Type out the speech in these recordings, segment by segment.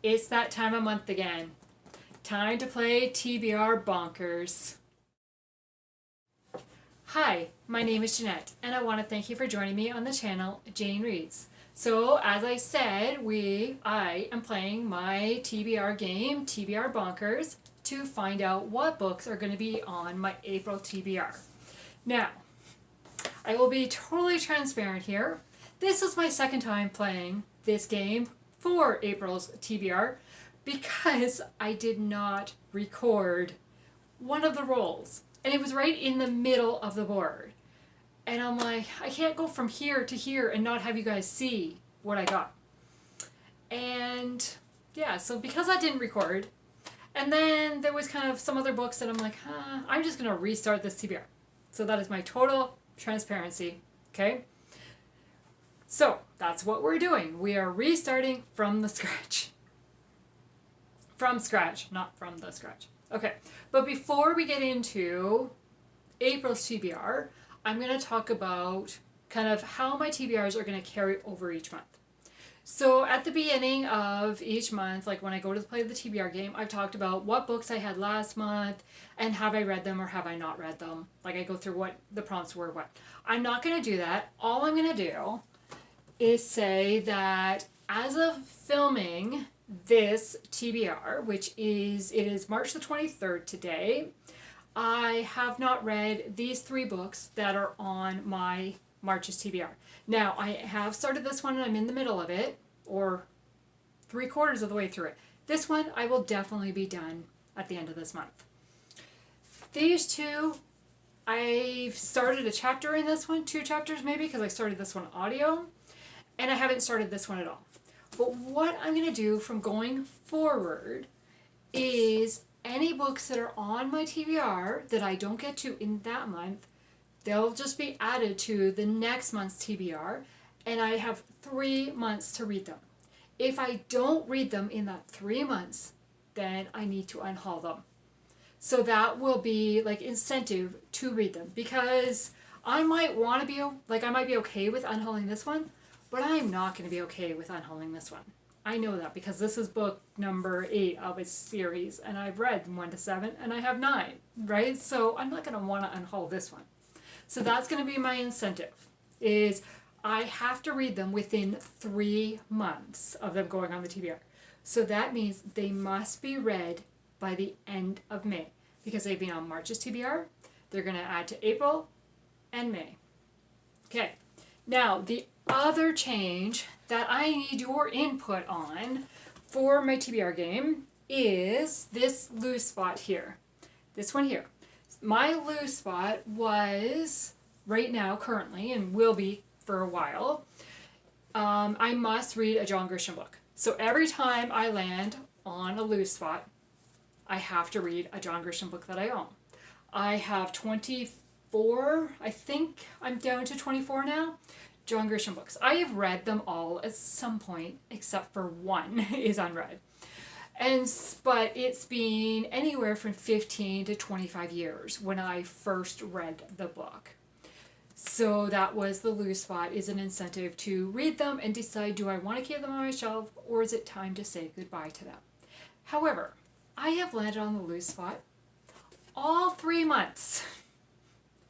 It's that time of month again. Time to play TBR Bonkers. Hi, my name is Jeanette, and I want to thank you for joining me on the channel Jane Reads. So, as I said, I am playing my TBR game, TBR Bonkers, to find out what books are going to be on my April TBR. Now, I will be totally transparent here. This is my second time playing this game for April's TBR because I did not record one of the rolls. And it was right in the middle of the board. And I'm like, I can't go from here to here and not have you guys see what I got. And yeah, so because I didn't record, and then there was kind of some other books that I'm like, I'm just going to restart this TBR. So that is my total transparency, okay? So that's what we're doing. We are restarting from the scratch. From scratch, not from the scratch. Okay, but before we get into April's TBR, I'm going to talk about kind of how my TBRs are going to carry over each month. So at the beginning of each month, like when I go to play the TBR game, I've talked about what books I had last month and have I read them or have I not read them. Like I go through what the prompts were, what. I'm not going to do that. All I'm going to do is say that as of filming this TBR, which is, it is March the 23rd today, I have not read these 3 books that are on my March's TBR. Now, I have started this one and I'm in the middle of it, or 3/4 of the way through it. This one I will definitely be done at the end of this month. These 2, I've started a chapter in this one, 2 chapters maybe, because I started this one audio, and I haven't started this one at all. But what I'm going to do from going forward is any books that are on my TBR that I don't get to in that month, they'll just be added to the next month's TBR, and I have 3 months to read them. If I don't read them in that 3 months, then I need to unhaul them. So that will be like incentive to read them, because I might want to be, like I might be okay with unhauling this one, but I'm not going to be okay with unhauling this one. I know that because this is book number 8 of its series, and I've read 1 to 7, and I have 9, right? So I'm not going to want to unhaul this one. So that's going to be my incentive, is I have to read them within 3 months of them going on the TBR. So that means they must be read by the end of May, because they've been on March's TBR. They're going to add to April and May. Okay, now the other change that I need your input on for my TBR game is this loose spot here. This one here. My loose spot was, right now, currently, and will be for a while, I must read a John Grisham book. So every time I land on a loose spot, I have to read a John Grisham book that I own. I have 24, I think I'm down to 24 now, John Grisham books. I have read them all at some point, except for one is unread. But it's been anywhere from 15 to 25 years when I first read the book. So that was the loose spot, is an incentive to read them and decide, do I want to keep them on my shelf, or is it time to say goodbye to them? However, I have landed on the loose spot all 3 months.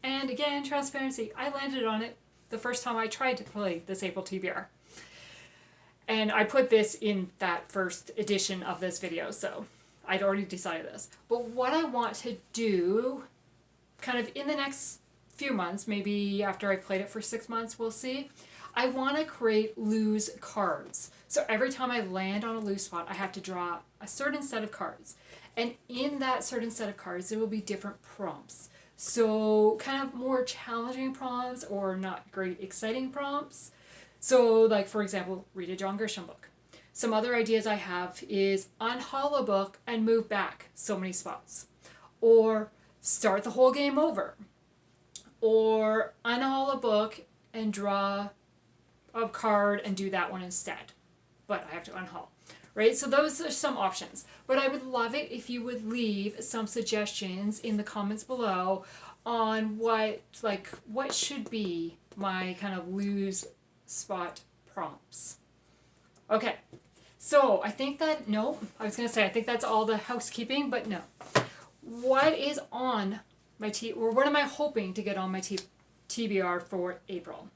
And again, transparency, I landed on it the first time I tried to play this April TBR. And I put this in that first edition of this video, so I'd already decided this. But what I want to do, kind of in the next few months, maybe after I played it for 6 months, we'll see, I want to create lose cards. So every time I land on a loose spot, I have to draw a certain set of cards. And in that certain set of cards, there will be different prompts. So kind of more challenging prompts or not great exciting prompts. So like, for example, read a John Grisham book. Some other ideas I have is unhaul a book and move back so many spots. Or start the whole game over. Or unhaul a book and draw a card and do that one instead. But I have to unhaul. Right? So those are some options. But I would love it if you would leave some suggestions in the comments below on what should be my kind of lose spot prompts. Okay, So I think that, no, I was going to say, I think that's all the housekeeping, but no. What is on my or what am I hoping to get on my TBR for April?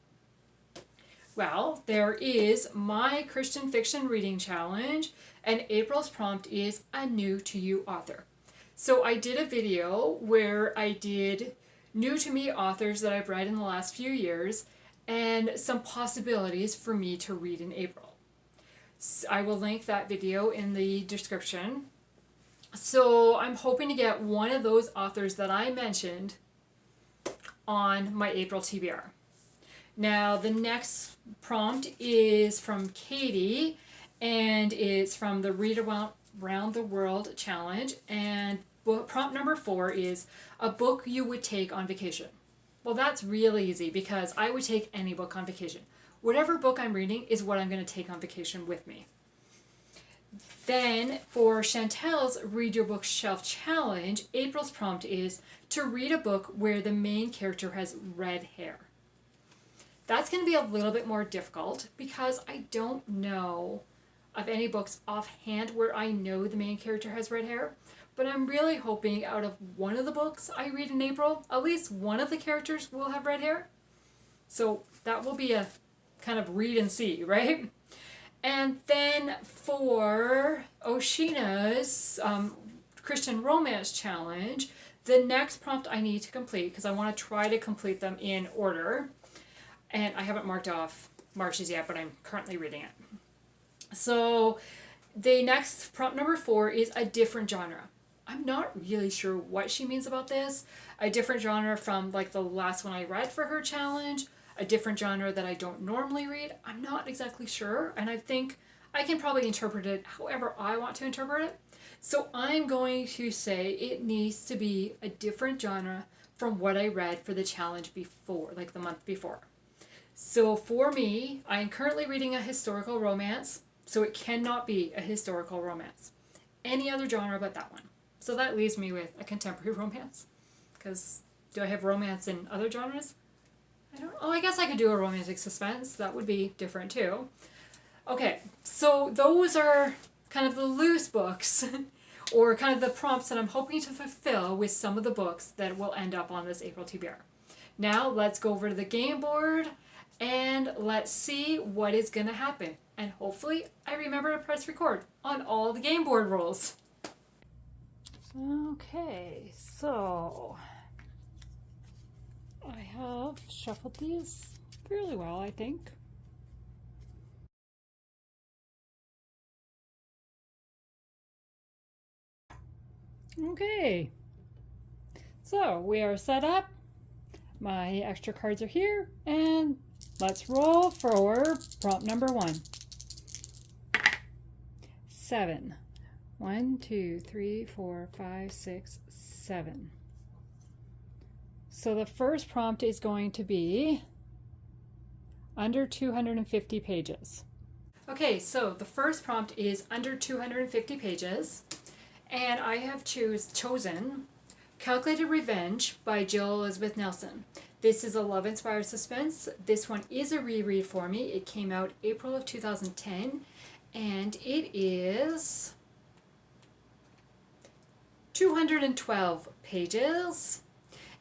Well, there is my Christian Fiction Reading Challenge, and April's prompt is a new to you author. So I did a video where I did new to me authors that I've read in the last few years and some possibilities for me to read in April. I will link that video in the description. So I'm hoping to get one of those authors that I mentioned on my April TBR. Now the next prompt is from Katie, and it's from the Read Around the World Challenge, and prompt number 4 is a book you would take on vacation. Well, that's real easy because I would take any book on vacation. Whatever book I'm reading is what I'm going to take on vacation with me. Then for Chantel's Read Your Bookshelf Challenge, April's prompt is to read a book where the main character has red hair. That's going to be a little bit more difficult because I don't know of any books offhand where I know the main character has red hair. But I'm really hoping out of one of the books I read in April, at least one of the characters will have red hair. So that will be a kind of read and see, right? And then for Oshina's Christian Romance Challenge, the next prompt I need to complete, because I want to try to complete them in order. And I haven't marked off marches yet, but I'm currently reading it. So the next prompt number 4 is a different genre. I'm not really sure what she means about this. A different genre from like the last one I read for her challenge. A different genre that I don't normally read. I'm not exactly sure. And I think I can probably interpret it however I want to interpret it. So I'm going to say it needs to be a different genre from what I read for the challenge before, like the month before. So for me, I am currently reading a historical romance. So it cannot be a historical romance. Any other genre but that one. So that leaves me with a contemporary romance. Because do I have romance in other genres? I don't know. Oh, I guess I could do a romantic suspense. That would be different too. Okay, so those are kind of the loose books or kind of the prompts that I'm hoping to fulfill with some of the books that will end up on this April TBR. Now let's go over to the game board and let's see what is going to happen. And hopefully I remember to press record on all the game board rules. Okay, so I have shuffled these fairly well, I think. Okay, so we are set up. My extra cards are here, and let's roll for prompt number 1. 7. 1, 2, 3, 4, 5, 6, 7. So the first prompt is going to be under 250 pages. Okay, so the first prompt is under 250 pages, and I have chosen Calculated Revenge by Jill Elizabeth Nelson. This is a love-inspired suspense. This one is a reread for me. It came out April of 2010, and it is 212 pages,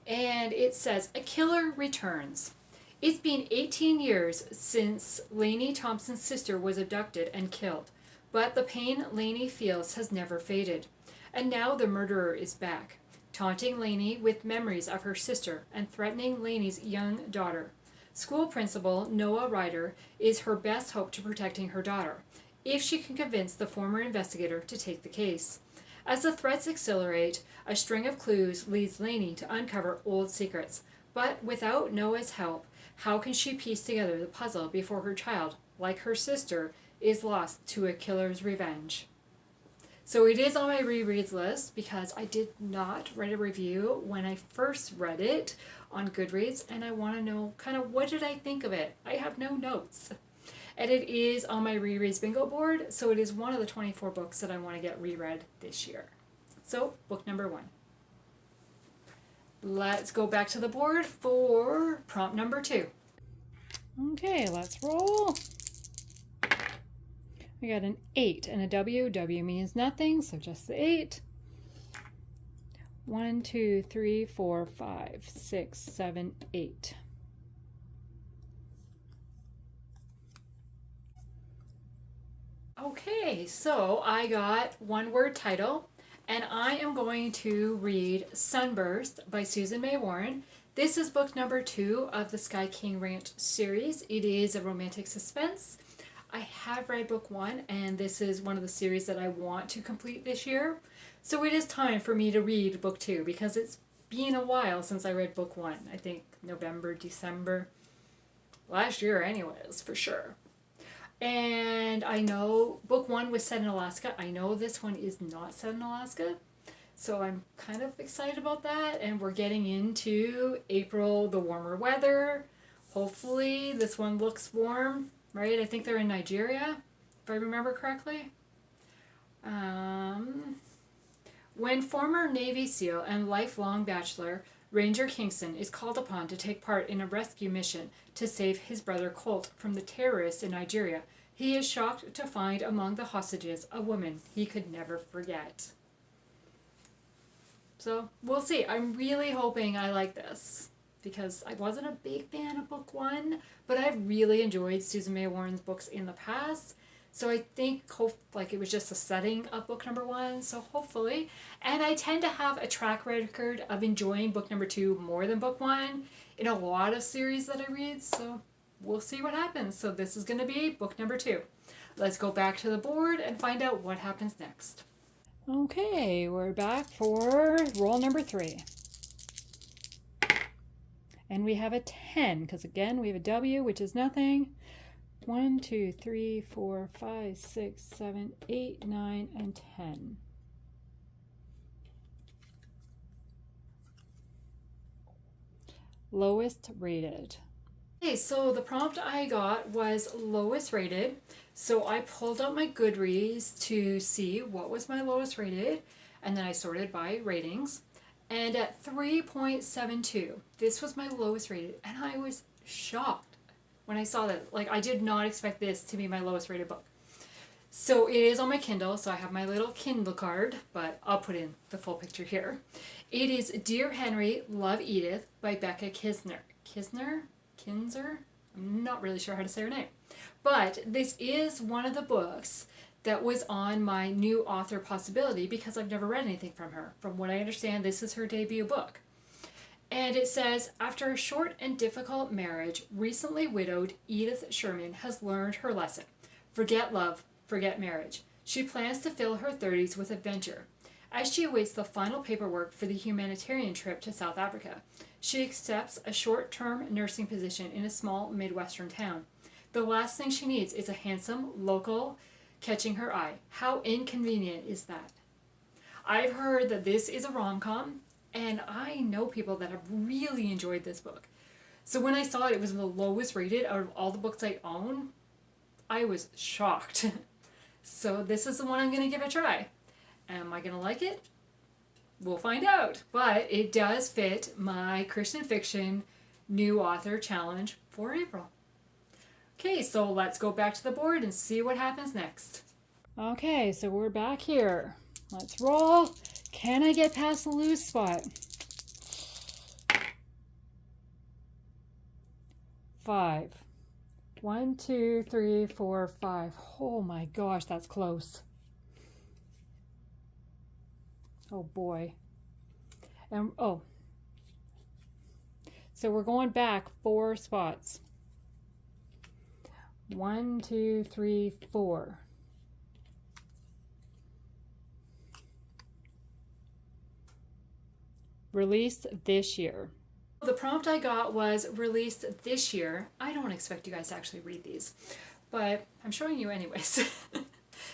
and it says, A Killer Returns. It's been 18 years since Lainey Thompson's sister was abducted and killed, but the pain Lainey feels has never faded. And now the murderer is back, taunting Lainey with memories of her sister and threatening Lainey's young daughter. School principal Noah Ryder is her best hope to protecting her daughter, if she can convince the former investigator to take the case. As the threats accelerate, a string of clues leads Lainey to uncover old secrets. But without Noah's help, how can she piece together the puzzle before her child, like her sister, is lost to a killer's revenge? So it is on my rereads list because I did not write a review when I first read it on Goodreads, and I want to know kind of what did I think of it. I have no notes. And it is on my rereads bingo board, so it is one of the 24 books that I want to get reread this year. So, book number 1. Let's go back to the board for prompt number 2. Okay, let's roll. We got an 8 and a W. W means nothing, so just the 8. 1, 2, 3, 4, 5, 6, 7, 8. Okay, so I got one word title, and I am going to read Sunburst by Susan May Warren. This is book number 2 of the Sky King Ranch series. It is a romantic suspense. I have read book 1, and this is one of the series that I want to complete this year. So it is time for me to read book 2 because it's been a while since I read book 1. I think November, December, last year anyways, for sure. And I know book 1 was set in Alaska. I know this one is not set in Alaska. So I'm kind of excited about that. And we're getting into April, the warmer weather. Hopefully this one looks warm, right? I think they're in Nigeria, if I remember correctly. When former Navy SEAL and lifelong bachelor Ranger Kingston is called upon to take part in a rescue mission to save his brother Colt from the terrorists in Nigeria, he is shocked to find among the hostages a woman he could never forget. So we'll see. I'm really hoping I like this because I wasn't a big fan of book 1, but I've really enjoyed Susan May Warren's books in the past. So I think it was just a setting of book number 1, so hopefully. And I tend to have a track record of enjoying book number 2 more than book 1 in a lot of series that I read, so we'll see what happens. So this is going to be book number 2. Let's go back to the board and find out what happens next. Okay, we're back for roll number 3. And we have a 10, because again, we have a W, which is nothing. 1, 2, 3, 4, 5, 6, 7, 8, 9, and 10. Lowest rated. Okay, so the prompt I got was lowest rated. So I pulled up my Goodreads to see what was my lowest rated, and then I sorted by ratings. And at 3.72, this was my lowest rated, and I was shocked when I saw that. Like, I did not expect this to be my lowest rated book. So it is on my Kindle, so I have my little Kindle card, but I'll put in the full picture here. It is Dear Henry, Love Edith by Becca Kinzer? I'm not really sure how to say her name. But this is one of the books that was on my new author possibility because I've never read anything from her. From what I understand, this is her debut book. And it says, after a short and difficult marriage, recently widowed Edith Sherman has learned her lesson. Forget love, forget marriage. She plans to fill her 30s with adventure. As she awaits the final paperwork for the humanitarian trip to South Africa, she accepts a short-term nursing position in a small Midwestern town. The last thing she needs is a handsome local catching her eye. How inconvenient is that? I've heard that this is a rom-com, and I know people that have really enjoyed this book. So when I saw it was the lowest rated out of all the books I own, I was shocked. So this is the one I'm going to give a try. Am I going to like it? We'll find out. But it does fit my Christian fiction new author challenge for April. Okay, so let's go back to the board and see what happens next. Okay, so we're back here. Let's roll. Can I get past the lose spot? 5. 1, 2, 3, 4, 5. Oh my gosh, that's close. Oh boy. And oh. So we're going back 4 spots. 1, 2, 3, 4. Released this year. The prompt I got was released this year. I don't expect you guys to actually read these, but I'm showing you anyways.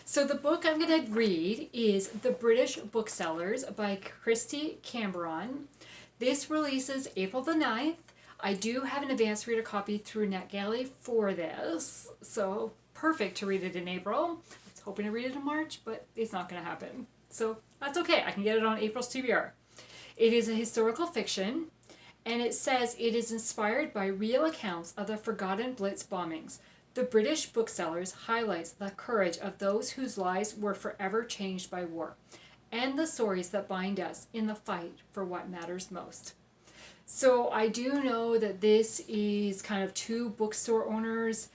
So the book I'm going to read is The British Booksellers by Kristy Cambron. This releases April the 9th. I do have an advanced reader copy through NetGalley for this, so perfect to read it in April. I was hoping to read it in March, but it's not going to happen. So that's okay. I can get it on April's TBR. It is a historical fiction, and it says it is inspired by real accounts of the forgotten Blitz bombings. The British Booksellers highlights the courage of those whose lives were forever changed by war, and the stories that bind us in the fight for what matters most. So I do know that this is kind of two bookstore owners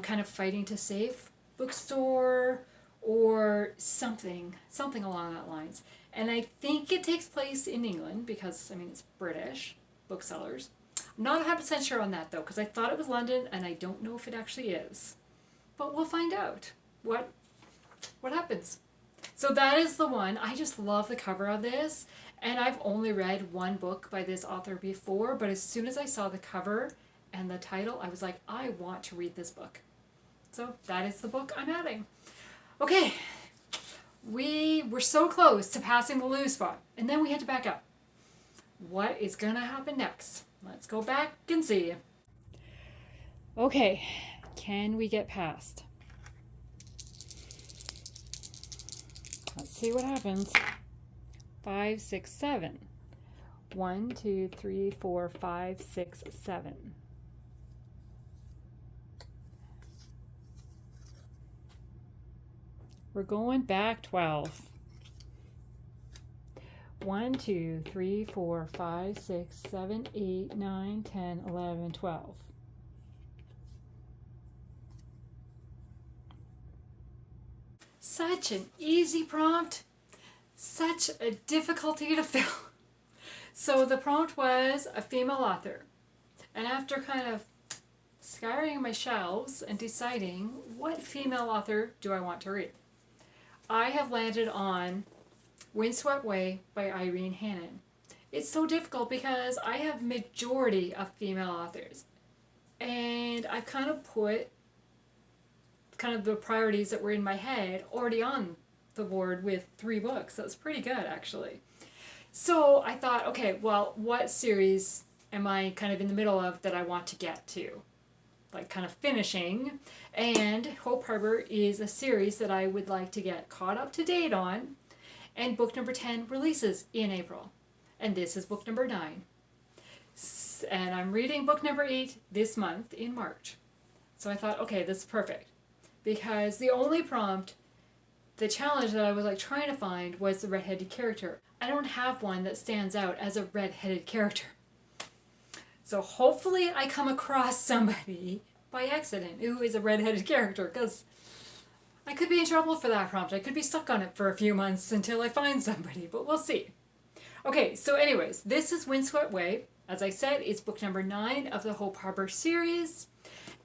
kind of fighting to save bookstore or something along that lines. And I think it takes place in England because, I mean, it's British Booksellers. I'm not 100% sure on that though, because I thought it was London and I don't know if it actually is. But we'll find out what happens. So that is the one. I just love the cover of this. And I've only read one book by this author before, but as soon as I saw the cover and the title, I was like, I want to read this book. So that is the book I'm adding. Okay, we were so close to passing the lose spot, and then we had to back up. What is going to happen next? Let's go back and see. Okay, can we get past? Let's see what happens. 5, 6, 7. 1, 2, 3, 4, 5, 6, 7. We're going back 12. 1, 2, 3, 4, 5, 6, 7, 8, 9, 10, 11, 12. Such an easy prompt. Such a difficulty to fill. So the prompt was a female author. And after kind of scouring my shelves and deciding what female author do I want to read, I have landed on Windswept Way by Irene Hannon. It's so difficult because I have majority of female authors. And I've kind of put kind of the priorities that were in my head already on the board with 3 books. That's pretty good, actually. So I thought, okay, well, what series am I kind of in the middle of that I want to get to? Like kind of finishing. And Hope Harbor is a series that I would like to get caught up to date on. And book number 10 releases in April. And this is book number 9. And I'm reading book number 8 this month in March. So I thought, okay, this is perfect. Because the only prompt, the challenge that I was like trying to find was the red-headed character. I don't have one that stands out as a red-headed character. So hopefully I come across somebody by accident who is a red-headed character, because I could be in trouble for that prompt. I could be stuck on it for a few months until I find somebody, but we'll see. Okay, so anyways, this is Windswept Way. As I said, it's book number 9 of the Hope Harbor series,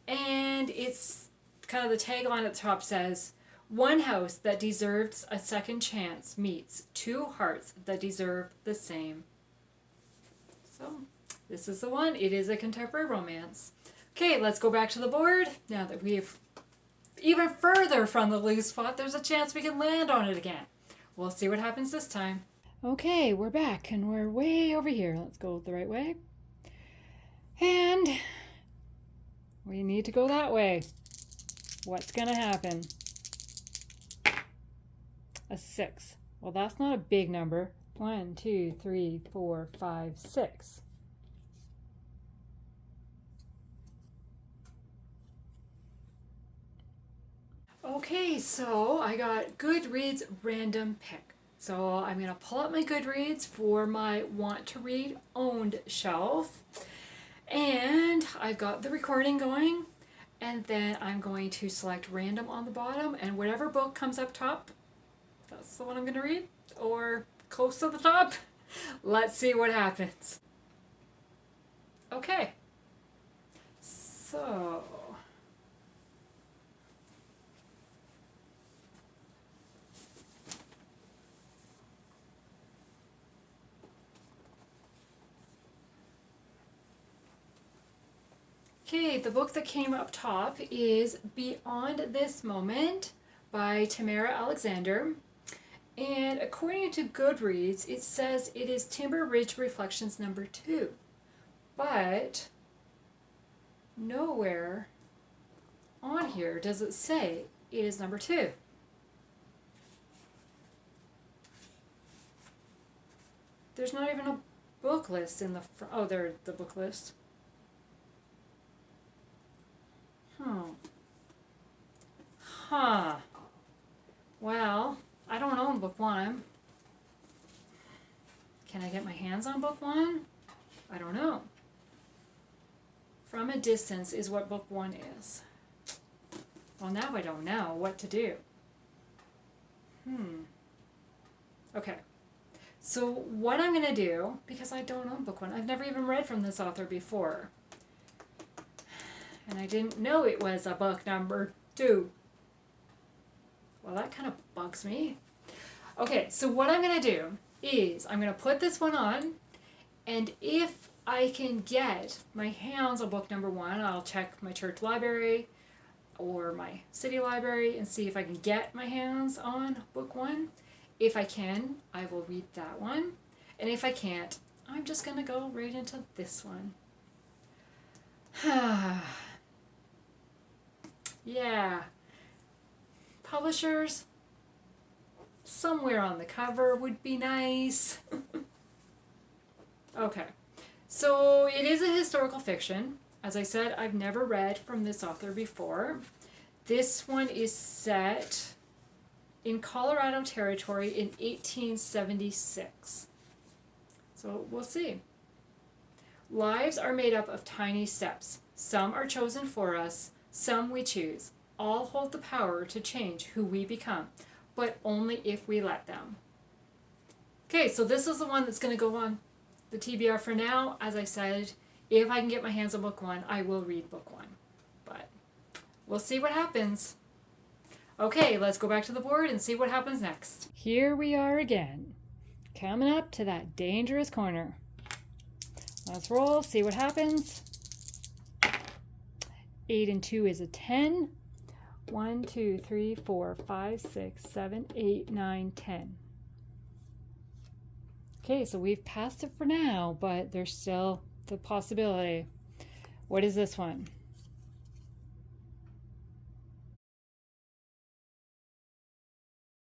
and it's kind of the tagline at the top says, "One house that deserves a second chance meets 2 hearts that deserve the same." So this is the one. It is a contemporary romance. Okay, let's go back to the board. Now that we've even further from the loose spot, there's a chance we can land on it again. We'll see what happens this time. Okay, we're back and we're way over here. Let's go the right way. And we need to go that way. What's gonna happen? A 6. Well, that's not a big number. 1, 2, 3, 4, 5, 6. Okay, so I got Goodreads random pick. So I'm going to pull up my Goodreads for my want to read owned shelf. And I've got the recording going. And then I'm going to select random on the bottom. And whatever book comes up top, that's the one I'm going to read. Or close to the top. Let's see what happens. Okay. So... okay, the book that came up top is Beyond This Moment by Tamera Alexander. And according to Goodreads, it says it is Timber Ridge Reflections number 2. But nowhere on here does it say it is number 2. There's not even a book list in the front. Oh, there's the book list. book one. Can I get my hands on book one? I don't know. From a Distance is what book one is. Well, now I don't know what to do. Okay. So what I'm going to do, because I don't own book one, I've never even read from this author before. And I didn't know it was a book number 2. Well, that kind of bugs me. Okay, so what I'm going to do is I'm going to put this one on, and if I can get my hands on book number 1, I'll check my church library or my city library and see if I can get my hands on book 1. If I can, I will read that one. And if I can't, I'm just going to go right into this one. Yeah. Publishers, somewhere on the cover would be nice. Okay. So it is a historical fiction. As I said, I've never read from this author before. This one is set in Colorado Territory in 1876. So we'll see. Lives are made up of tiny steps. Some are chosen for us, some we choose. All hold the power to change who we become, but only if we let them. Okay, so this is the one that's going to go on the TBR for now. As I said, if I can get my hands on book 1, I will read book 1. But we'll see what happens. Okay, let's go back to the board and see what happens next. Here we are again, coming up to that dangerous corner. Let's roll, see what happens. 8 and 2 is a 10. 1, 2, 3, 4, 5, 6, 7, 8, 9, 10. Okay, so we've passed it for now, but there's still the possibility. What is this one?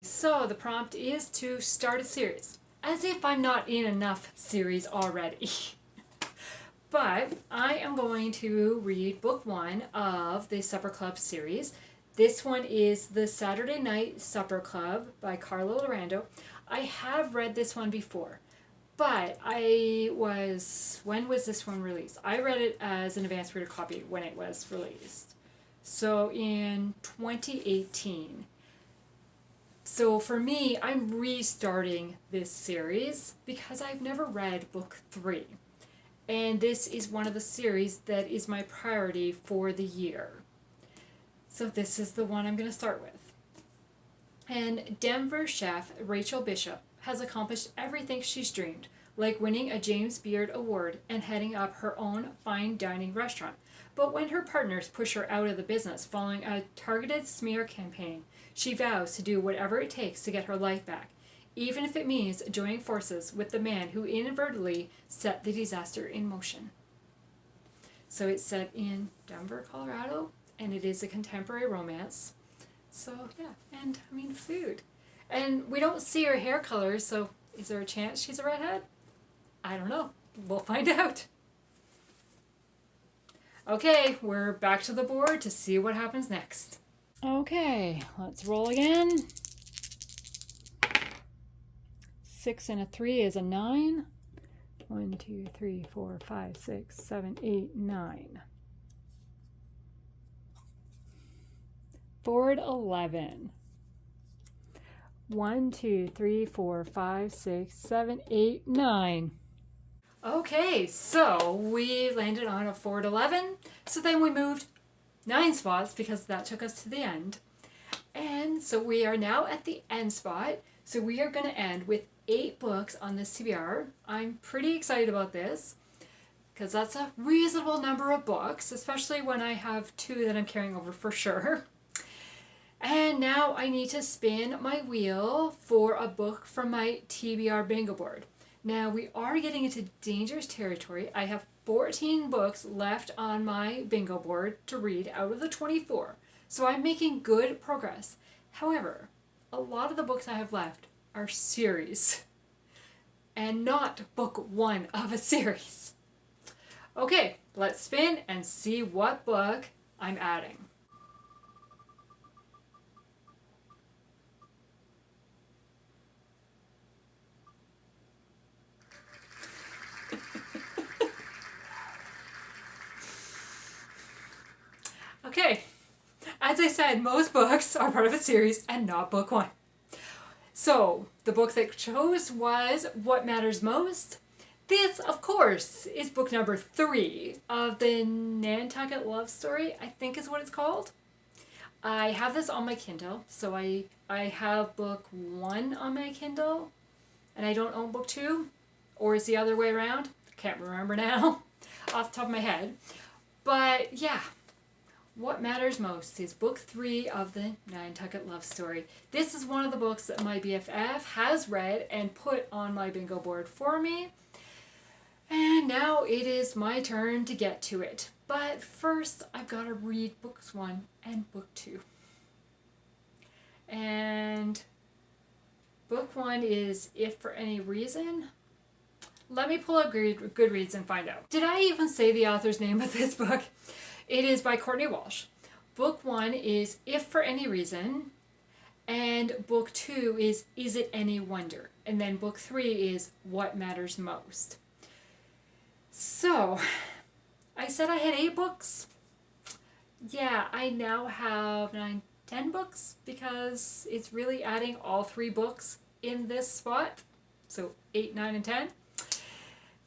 So the prompt is to start a series. As if I'm not in enough series already. But I am going to read book 1 of the Supper Club series. This one is The Saturday Night Supper Club by Carla Laureano. I have read this one before, but when was this one released? I read it as an advanced reader copy when it was released. So in 2018. So for me, I'm restarting this series because I've never read book 3. And this is one of the series that is my priority for the year. So this is the one I'm going to start with. And Denver chef Rachel Bishop has accomplished everything she's dreamed, like winning a James Beard Award and heading up her own fine dining restaurant. But when her partners push her out of the business following a targeted smear campaign, she vows to do whatever it takes to get her life back, even if it means joining forces with the man who inadvertently set the disaster in motion. So it's set in Denver, Colorado, and it is a contemporary romance. So yeah, and I mean food. And we don't see her hair color, so is there a chance she's a redhead? I don't know. We'll find out. Okay, we're back to the board to see what happens next. Okay, let's roll again. 6 and a 3 is a 9. 1, 2, 3, 4, 5, 6, 7, 8, 9. Board 11. 1, 2, 3, 4, 5, 6, 7, 8, 9. Okay, so we landed on a forward 11. So then we moved 9 spots because that took us to the end. And so we are now at the end spot. So we are going to end with 8 books on this TBR. I'm pretty excited about this because that's a reasonable number of books, especially when I have 2 that I'm carrying over for sure. And now I need to spin my wheel for a book from my TBR bingo board. Now we are getting into dangerous territory. I have 14 books left on my bingo board to read out of the 24. So I'm making good progress. However, a lot of the books I have left are series and not book 1 of a series. Okay, let's spin and see what book I'm adding. as I said, most books are part of a series and not book one. So the book that I chose was What Matters Most. This, of course, is book number 3 of the Nantucket Love Story, I think is what it's called. I have this on my Kindle, so I have book 1 on my Kindle, and I don't own book 2, or is the other way around? Can't remember now off the top of my head. But yeah, What Matters Most is book 3 of the Nantucket Love Story. This is one of the books that my BFF has read and put on my bingo board for me. And now it is my turn to get to it. But first, I've got to read books 1 and book 2. And book 1 is If for Any Reason. Let me pull up Goodreads and find out. Did I even say the author's name of this book? It is by Courtney Walsh. Book 1 is If for Any Reason. And book 2 is It Any Wonder? And then book 3 is What Matters Most. So, I said I had 8 books. Yeah, I now have 10 books because it's really adding all 3 books in this spot. So 8, 9, and 10.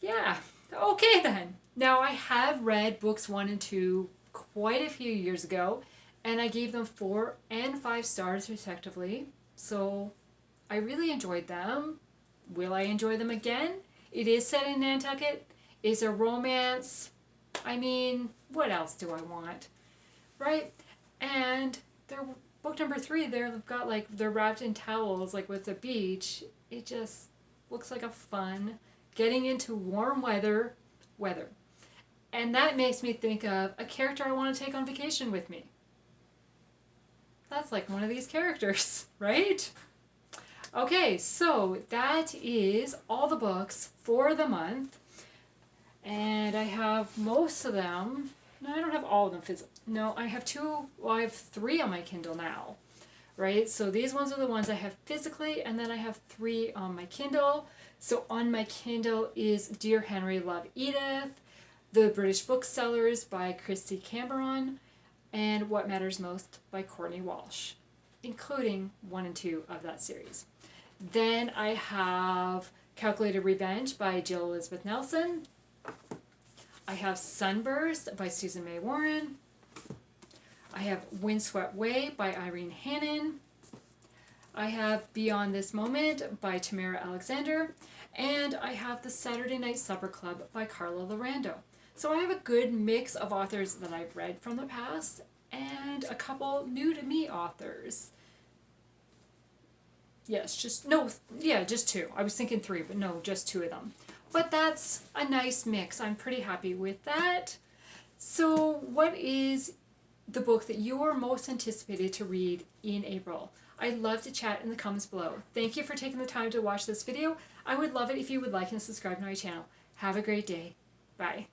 Yeah, okay then. Now I have read books 1 and 2 quite a few years ago, and I gave them 4 and 5 stars respectively. So I really enjoyed them. Will I enjoy them again? It is set in Nantucket. It's a romance. I mean, what else do I want? Right? And they're book number 3, they've got like, they're wrapped in towels like with the beach. It just looks like a fun getting into warm weather. And that makes me think of a character I want to take on vacation with me. That's like one of these characters, right? Okay, so that is all the books for the month. And I have most of them. No, I don't have all of them physically. No, I have 3 on my Kindle now, right? So these ones are the ones I have physically, and then I have 3 on my Kindle. So on my Kindle is Dear Henry, Love Edith, The British Booksellers by Kristy, Cambron, and What Matters Most by Courtney Walsh, including 1 and 2 of that series. Then I have Calculated Revenge by Jill Elizabeth Nelson. I have Sunburst by Susan May Warren. I have Windswept Way by Irene Hannon. I have Beyond This Moment by Tamera Alexander. And I have The Saturday Night Supper Club by Carla Laureano. So I have a good mix of authors that I've read from the past and a couple new to me authors. Yes, just 2. I was thinking 3, but no, just 2 of them. But that's a nice mix. I'm pretty happy with that. So what is the book that you are most anticipated to read in April? I'd love to chat in the comments below. Thank you for taking the time to watch this video. I would love it if you would like and subscribe to my channel. Have a great day. Bye.